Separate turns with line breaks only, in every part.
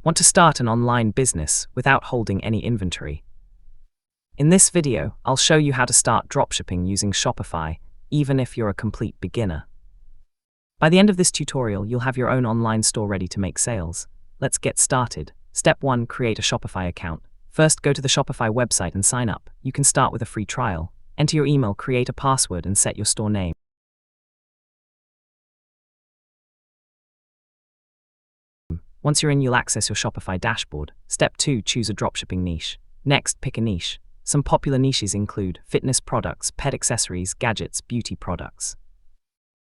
Want to start an online business without holding any inventory? In this video, I'll show you how to start dropshipping using Shopify, even if you're a complete beginner. By the end of this tutorial, you'll have your own online store ready to make sales. Let's get started. Step 1. Create a Shopify account. First, go to the Shopify website and sign up. You can start with a free trial. Enter your email, create a password, and set your store name. Once you're in, you'll access your Shopify dashboard. Step 2. Choose a dropshipping niche. Next, pick a niche. Some popular niches include fitness products, pet accessories, gadgets, beauty products.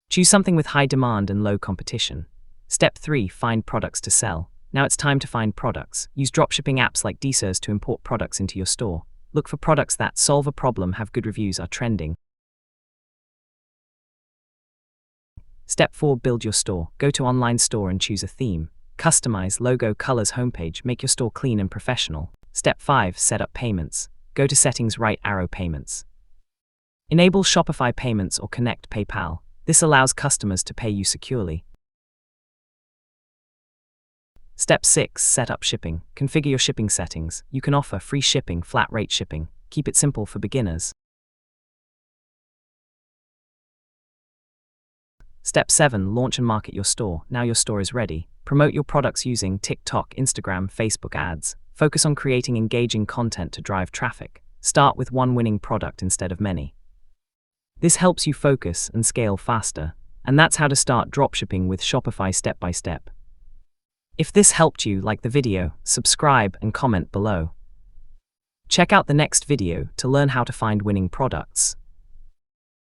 Choose something with high demand and low competition. Step 3. Find products to sell. Now it's time to find products. Use dropshipping apps like DSers to import products into your store. Look for products that solve a problem, have good reviews, are trending. Step 4. Build your store. Go to online store and choose a theme. Customize logo, colors, homepage, make your store clean and professional. Step 5. Set up payments. Go to settings, right arrow payments. Enable Shopify payments or connect PayPal. This allows customers to pay you securely. Step 6. Set up shipping. Configure your shipping settings. You can offer free shipping, flat rate shipping. Keep it simple for beginners. Step 7. Launch and market your store. Now your store is ready. Promote your products using TikTok, Instagram, Facebook ads. Focus on creating engaging content to drive traffic. Start with one winning product instead of many. This helps you focus and scale faster. And that's how to start dropshipping with Shopify step by step. If this helped you, like the video, subscribe and comment below. Check out the next video to learn how to find winning products.